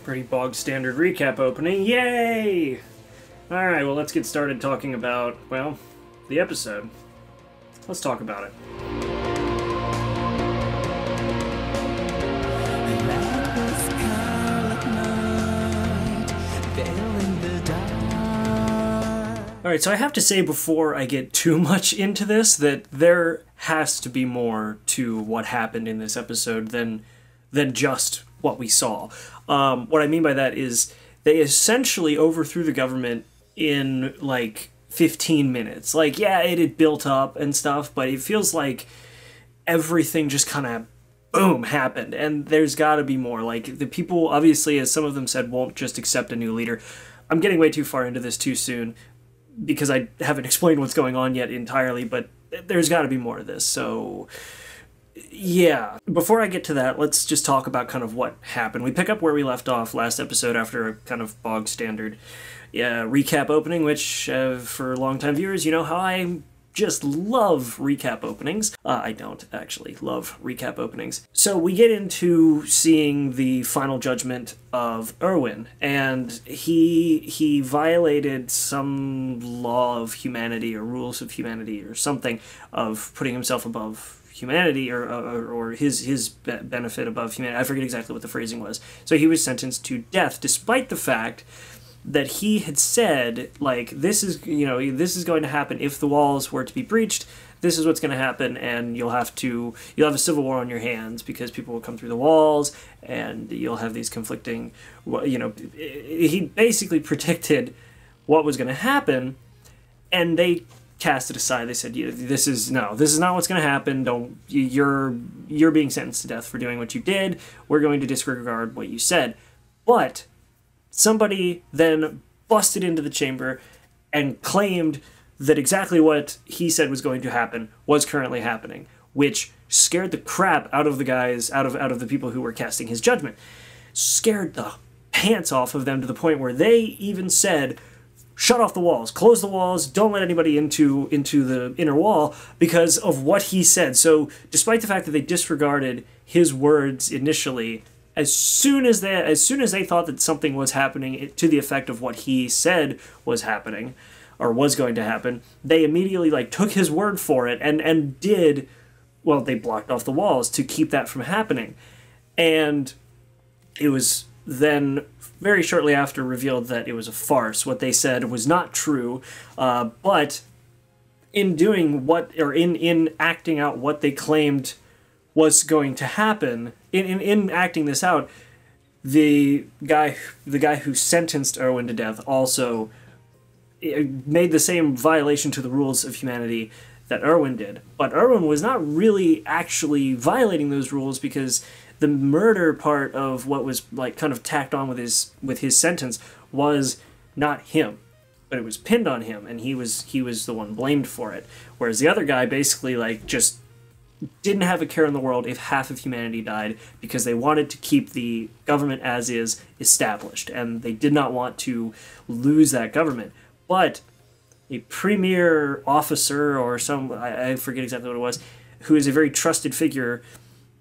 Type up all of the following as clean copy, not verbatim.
Pretty bog standard recap opening. Yay! Alright, well, let's get started talking about, well, the episode. Let's talk about it. Alright, so I have to say before I get too much into this that there has to be more to what happened in this episode than just what we saw. What I mean by that is they essentially overthrew the government in like 15 minutes. Like, yeah, it had built up and stuff, but it feels like everything just kind of boom happened, and there's got to be more. Like, the people, obviously, as some of them said, won't just accept a new leader. I'm getting way too far into this too soon because I haven't explained what's going on yet entirely, but there's got to be more of this. So yeah, before I get to that, let's just talk about kind of what happened. We pick up where we left off last episode after a kind of bog standard recap opening, which for longtime viewers, you know how I just love recap openings. I don't actually love recap openings. So we get into seeing the final judgment of Erwin, and he violated some law of humanity or rules of humanity or something of putting himself above humanity or his benefit above humanity. I forget exactly what the phrasing was. So he was sentenced to death, despite the fact that he had said, like, this is going to happen if the walls were to be breached. This is what's going to happen, and you'll have a civil war on your hands because people will come through the walls, and you'll have these conflicting. He basically predicted what was going to happen, and they cast it aside. They said, this is not what's going to happen. You're being sentenced to death for doing what you did. We're going to disregard what you said. But somebody then busted into the chamber and claimed that exactly what he said was going to happen was currently happening, which scared the crap out of the guys, out of the people who were casting his judgment. Scared the pants off of them to the point where they even said, shut off the walls, close the walls, don't let anybody into the inner wall because of what he said. So despite the fact that they disregarded his words initially, as soon as they thought that something was happening to the effect of what he said was happening or was going to happen, they immediately took his word for it and did, well, they blocked off the walls to keep that from happening. And it was then very shortly after revealed that it was a farce. What they said was not true, but in doing in acting out what they claimed was going to happen, in acting this out, the guy who sentenced Erwin to death also made the same violation to the rules of humanity that Erwin did. But Erwin was not really actually violating those rules because the murder part of what was kind of tacked on with his sentence was not him, but it was pinned on him, and he was the one blamed for it. Whereas the other guy basically just didn't have a care in the world if half of humanity died because they wanted to keep the government as is established, and they did not want to lose that government. But a premier officer or I forget exactly what it was, who is a very trusted figure,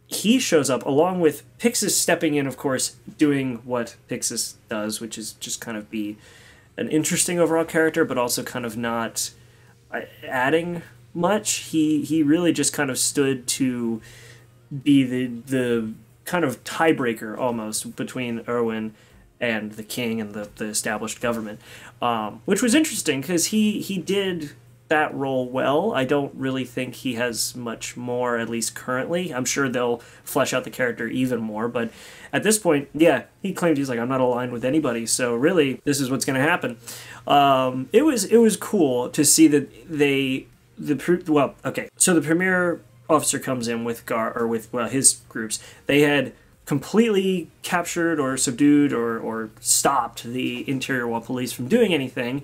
he shows up along with Pixis stepping in, of course, doing what Pixis does, which is just kind of be an interesting overall character, but also kind of not adding much. He really just kind of stood to be the kind of tiebreaker almost between Erwin and the king and the established government, which was interesting because he did that role well. I don't really think he has much more, at least currently. I'm sure they'll flesh out the character even more, but at this point, yeah, he claimed he's I'm not aligned with anybody, so really, this is what's going to happen. It was cool to see that so the premier officer comes in with his groups. They had completely captured or subdued or stopped the interior wall police from doing anything.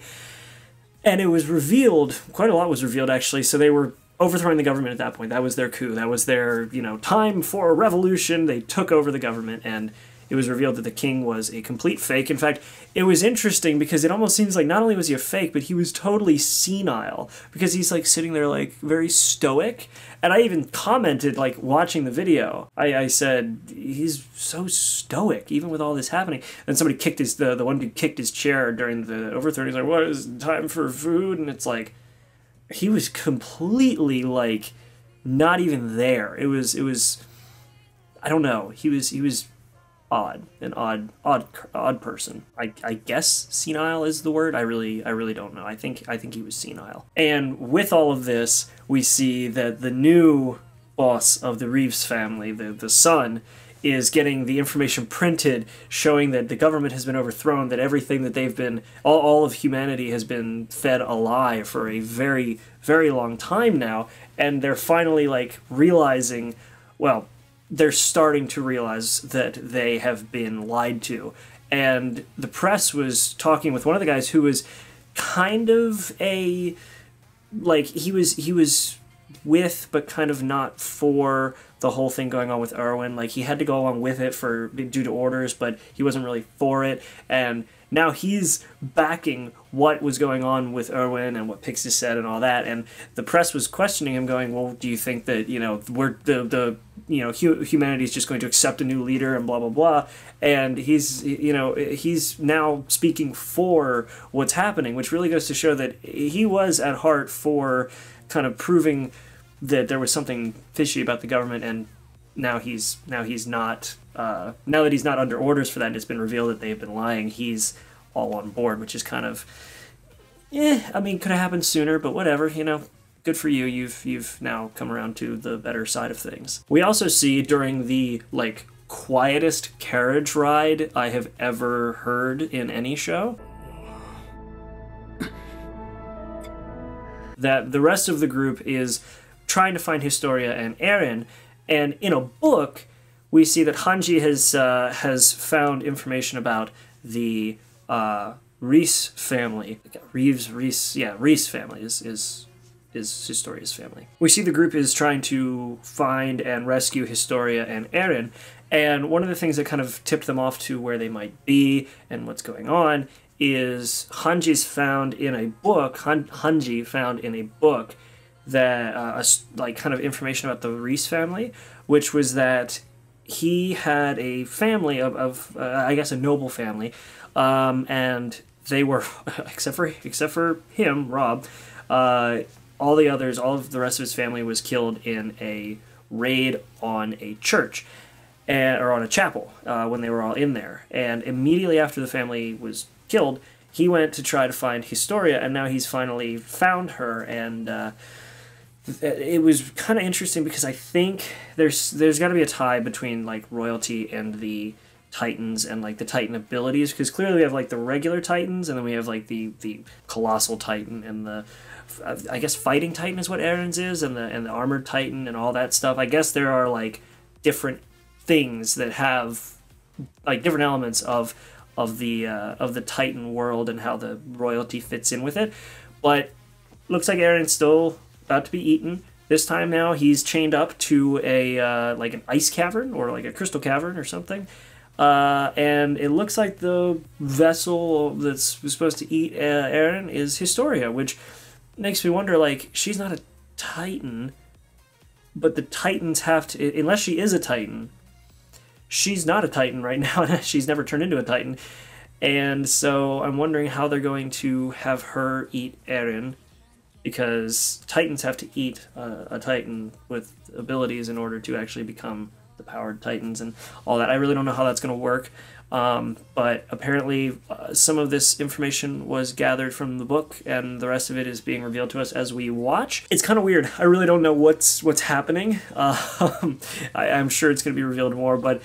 And it was revealed, quite a lot was revealed actually, so they were overthrowing the government at that point. That was their coup. That was their, time for a revolution. They took over the government, and it was revealed that the king was a complete fake. In fact, it was interesting because it almost seems like not only was he a fake, but he was totally senile, because he's like sitting there like very stoic. And I even commented, like, watching the video, I said, he's so stoic, even with all this happening. And somebody kicked the one dude kicked his chair during the overthrow. He's like, what is time for food? And it's like, he was completely, like, not even there. It was, I don't know. He was odd, an odd person. I guess senile is the word. I really don't know. I think he was senile. And with all of this, we see that the new boss of the Reeves family, the son, is getting the information printed showing that the government has been overthrown, that everything that they've been, all of humanity has been fed a lie for a very, very long time now, and they're finally, like, realizing, well, they're starting to realize that they have been lied to. And the press was talking with one of the guys who was kind of a, like, he was with, but kind of not for the whole thing going on with Erwin. Like, he had to go along with it due to orders, but he wasn't really for it. And now he's backing what was going on with Erwin and what Pixis said and all that. And the press was questioning him, going, well, do you think that, we're humanity's just going to accept a new leader and blah, blah, blah. And he's now speaking for what's happening, which really goes to show that he was at heart for kind of proving that there was something fishy about the government, and now he's not. Now that he's not under orders for that, and it's been revealed that they've been lying, he's all on board, which is kind of, I mean, could have happened sooner, but whatever, good for you. You've now come around to the better side of things. We also see during the, like, quietest carriage ride I have ever heard in any show, that the rest of the group is trying to find Historia and Eren, and in a book, we see that Hanji has found information about the Reese family. Reese family is Historia's family. We see the group is trying to find and rescue Historia and Eren, and one of the things that kind of tipped them off to where they might be and what's going on is Hanji found in a book that like kind of information about the Reese family, which was that he had a family of I guess a noble family, and they were except for him, Rob, all of the rest of his family was killed in a raid on a church, or on a chapel, when they were all in there. And immediately after the family was killed, he went to try to find Historia, and now he's finally found her. And it was kind of interesting because I think there's got to be a tie between, like, royalty and the Titans and, like, the Titan abilities, because clearly we have, like, the regular Titans, and then we have, like, the Colossal Titan and the, I guess, Fighting Titan is what Eren's is, and the Armored Titan and all that stuff. I guess there are, like, different things that have, like, different elements of the Titan world and how the royalty fits in with it. But looks like Eren's still about to be eaten. This time now he's chained up to a like an ice cavern or like a crystal cavern or something. And it looks like the vessel that's supposed to eat Eren is Historia, which makes me wonder, like, she's not a Titan, but the Titans have to, unless she is a Titan, she's not a Titan right now. She's never turned into a Titan. And so I'm wondering how they're going to have her eat Eren, because Titans have to eat a Titan with abilities in order to actually become the powered Titans and all that. I really don't know how that's going to work, but apparently some of this information was gathered from the book, and the rest of it is being revealed to us as we watch. It's kind of weird. I really don't know what's happening. I'm sure it's going to be revealed more, but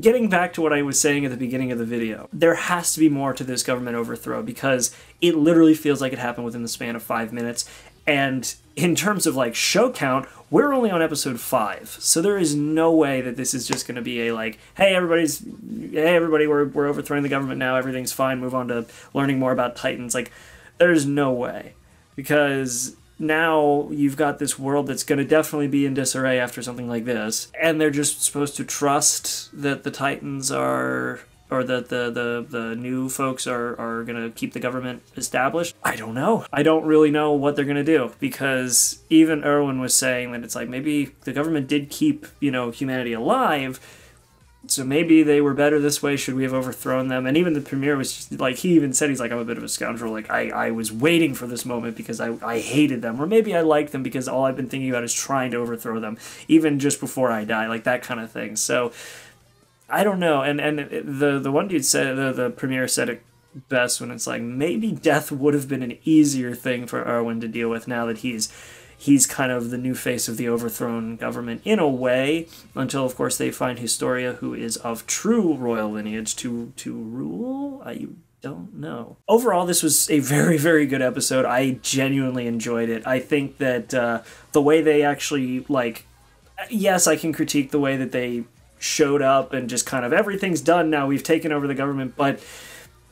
getting back to what I was saying at the beginning of the video, there has to be more to this government overthrow, because it literally feels like it happened within the span of 5 minutes. And in terms of, like, show count, we're only on episode 5, so there is no way that this is just going to be a, like, hey everybody, we're overthrowing the government now, everything's fine, move on to learning more about Titans. Like, there's no way, because now you've got this world that's going to definitely be in disarray after something like this, and they're just supposed to trust that the Titans are, or that the new folks are going to keep the government established. I don't know. I don't really know what they're going to do, because even Erwin was saying that it's like, maybe the government did keep, you know, humanity alive, so maybe they were better this way. Should we have overthrown them? And even the premier was just, like, he even said, he's like, I'm a bit of a scoundrel. Like, I was waiting for this moment because I hated them. Or maybe I liked them because all I've been thinking about is trying to overthrow them, even just before I die, like that kind of thing. So, I don't know. And the one dude said, the premier said it best when it's like, maybe death would have been an easier thing for Erwin to deal with now that he's kind of the new face of the overthrown government in a way, until of course they find Historia, who is of true royal lineage, to rule. I don't know. Overall, this was a very, very good episode. I genuinely enjoyed it. I think that the way they actually, like, yes, I can critique the way that they showed up and just kind of, everything's done now, we've taken over the government, but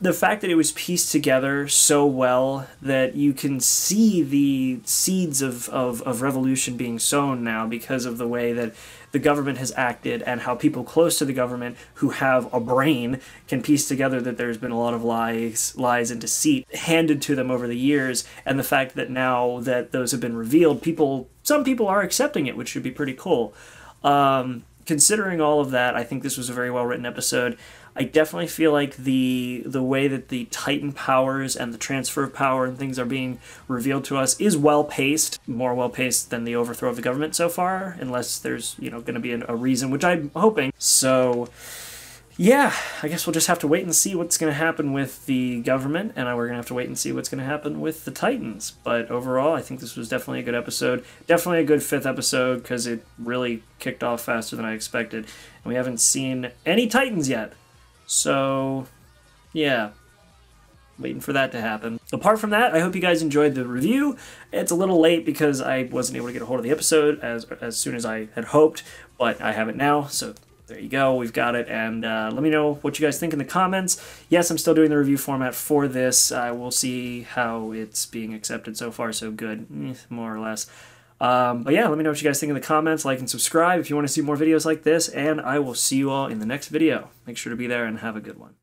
the fact that it was pieced together so well that you can see the seeds of revolution being sown now because of the way that the government has acted, and how people close to the government who have a brain can piece together that there's been a lot of lies and deceit handed to them over the years, and the fact that now that those have been revealed, some people are accepting it, which should be pretty cool. Considering all of that, I think this was a very well-written episode. I definitely feel like the way that the Titan powers and the transfer of power and things are being revealed to us is well-paced, more well-paced than the overthrow of the government so far, unless there's, you know, going to be a reason, which I'm hoping. So, yeah, I guess we'll just have to wait and see what's going to happen with the government, and we're going to have to wait and see what's going to happen with the Titans. But overall, I think this was definitely a good episode. Definitely a good 5th episode, because it really kicked off faster than I expected. And we haven't seen any Titans yet. So, yeah, waiting for that to happen. Apart from that, I hope you guys enjoyed the review. It's a little late because I wasn't able to get a hold of the episode as soon as I had hoped, but I have it now, so there you go, we've got it, and let me know what you guys think in the comments. Yes, I'm still doing the review format for this. We'll see how it's being accepted. So far, so good, more or less. But yeah, let me know what you guys think in the comments. Like and subscribe if you want to see more videos like this, and I will see you all in the next video. Make sure to be there and have a good one.